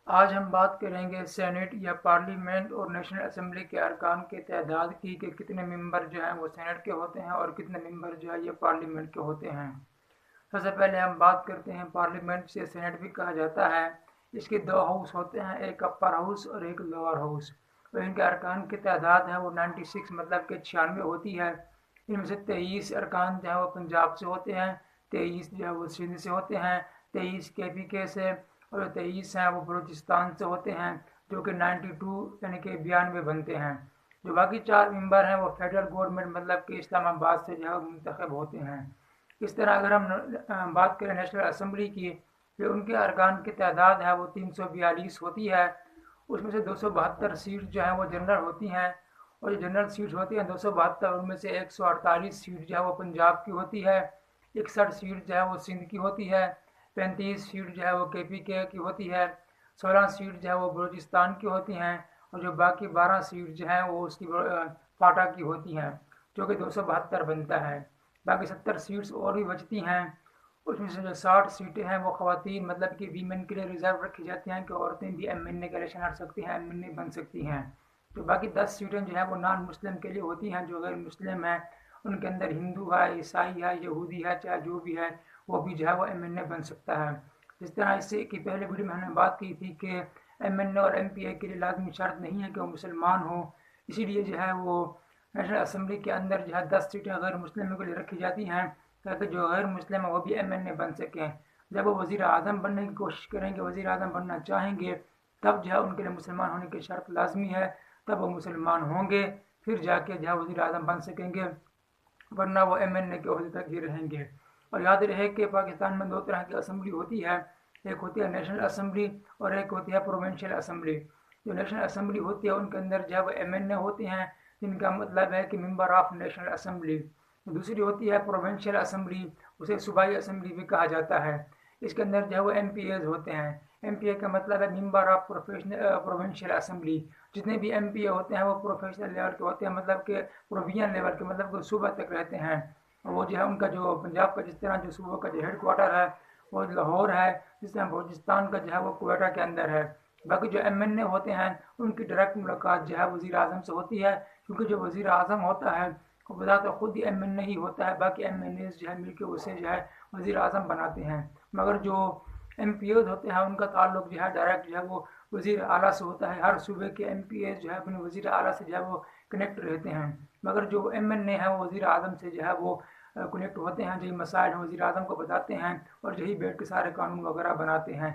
آج ہم بات کریں گے سینٹ یا پارلیمنٹ اور نیشنل اسمبلی کے ارکان کی تعداد کی کہ کتنے ممبر جو ہیں وہ سینٹ کے ہوتے ہیں اور کتنے ممبر جو ہے یہ پارلیمنٹ کے ہوتے ہیں۔ سب سے پہلے ہم بات کرتے ہیں پارلیمنٹ، سے سینٹ بھی کہا جاتا ہے۔ اس کے دو ہاؤس ہوتے ہیں، ایک اپر ہاؤس اور ایک لوور ہاؤس، اور ان کے ارکان کی تعداد ہے وہ 96 مطلب کہ 96 ہوتی ہے۔ ان میں سے 23 ارکان جو ہے وہ پنجاب سے ہوتے ہیں، 23 جو ہے وہ سندھ سے ہوتے ہیں، 23 KPK سے، اور 23 ہیں وہ بلوچستان سے ہوتے ہیں، جو کہ 92 یعنی کہ 92 بنتے ہیں۔ جو باقی 4 ممبر ہیں وہ فیڈرل گورنمنٹ مطلب کہ اسلام آباد سے جو ہے منتخب ہوتے ہیں۔ اس طرح اگر ہم بات کریں نیشنل اسمبلی کی، جو ان کے ارکان کی تعداد ہے وہ 342 ہوتی ہے۔ اس میں سے 272 سیٹ جو ہیں وہ جنرل ہوتی ہیں، اور جو جنرل سیٹ ہوتی ہیں 272، ان میں سے 148 سیٹ جو ہے وہ پنجاب کی ہوتی ہے، 61 سیٹ جو ہے وہ سندھ کی ہوتی ہے، 35 سیٹ جو ہے وہ KPK کی ہوتی ہے، 16 سیٹ جو ہے وہ بلوچستان کی ہوتی ہیں، اور جو باقی 12 سیٹ جو ہیں وہ اس کی پاٹا کی ہوتی ہیں، جو کہ 272 بنتا ہے۔ باقی 70 سیٹس اور بھی بچتی ہیں۔ اس میں سے جو 60 سیٹیں ہیں وہ خواتین مطلب کہ ویمن کے لیے ریزرو رکھی جاتی ہیں کہ عورتیں بھی MNA کا الیکشن لڑ سکتی ہیں، MNA بن سکتی ہیں۔ تو باقی 10 سیٹیں جو ہیں وہ نان مسلم کے لیے ہوتی ہیں، جو غیر مسلم ہیں، ان کے اندر ہندو ہے، عیسائی ہے، یہودی ہے، چاہے جو بھی ہے وہ بھی جو ہے وہ MNA بن سکتا ہے۔ جس طرح اس سے کی پہلے ویڈیو میں ہم نے بات کی تھی کہ MNA اور MPA کے لیے لازمی شرط نہیں ہے کہ وہ مسلمان ہوں، اسی لیے جو ہے وہ نیشنل اسمبلی کے اندر جو ہے 10 سیٹیں غیر مسلموں کے لیے رکھی جاتی ہیں، تاکہ جو غیر مسلم ہیں وہ بھی MNA بن سکیں۔ جب وہ وزیر اعظم بننے کی کوشش کریں گے، وزیر اعظم بننا چاہیں گے، تب جو ہے ان کے لیے مسلمان ہونے کی شرط لازمی ہے، تب وہ مسلمان ہوں گے، پھر جا کے جو ہے وزیر اعظم بن سکیں گے، ورنہ وہ MNA کے عہدے تک ہی رہیں گے۔ اور یاد رہے کہ پاکستان میں 2 طرح کی اسمبلی ہوتی ہے، ایک ہوتی ہے نیشنل اسمبلی اور ایک ہوتی ہے پروونشل اسمبلی۔ جو نیشنل اسمبلی ہوتی ہے ان کے اندر جو ہے وہ MNA ہوتے ہیں، جن کا مطلب ہے کہ ممبر آف نیشنل اسمبلی۔ دوسری ہوتی ہے پروونشل اسمبلی، اسے صوبائی اسمبلی بھی کہا جاتا ہے۔ اس کے اندر جو ہے وہ MPAs ہوتے ہیں۔ MPA کا مطلب ہے ممبر آف پروونشل اسمبلی۔ جتنے بھی MPA ہوتے ہیں وہ پروفیشنل لیول کے ہوتے ہیں، مطلب کہ پرووین لیول کے، مطلب کہ صوبہ تک رہتے ہیں۔ وہ جو ہے ان کا جو پنجاب کا جس طرح جو صوبوں کا جو ہیڈ کوارٹر ہے وہ لاہور ہے، جس طرح بلوچستان کا جو ہے وہ کوئٹہ کے اندر ہے۔ باقی جو MNA ہوتے ہیں ان کی ڈائریکٹ ملاقات جو ہے وزیر اعظم سے ہوتی ہے، کیونکہ جو وزیر اعظم ہوتا ہے وہ بذات خود ہی MNA ہی ہوتا ہے، باقی MNAs جو ہے مل کے اسے جو ہے وزیر اعظم بناتے ہیں۔ مگر جو MPAs ہوتے ہیں ان کا تعلق جو ہے ڈائریکٹ جو ہے وہ وزیر اعلیٰ سے ہوتا ہے۔ ہر صوبے کے MPAs جو ہے اپنے وزیر اعلیٰ سے جو ہے وہ کنیکٹ رہتے ہیں، مگر جو MNA ہیں وہ وزیر اعظم سے جو ہے وہ کنیکٹ ہوتے ہیں، جو مسائل ہیں وزیر اعظم کو بتاتے ہیں، اور یہی بیٹھ کے سارے قانون وغیرہ بناتے ہیں۔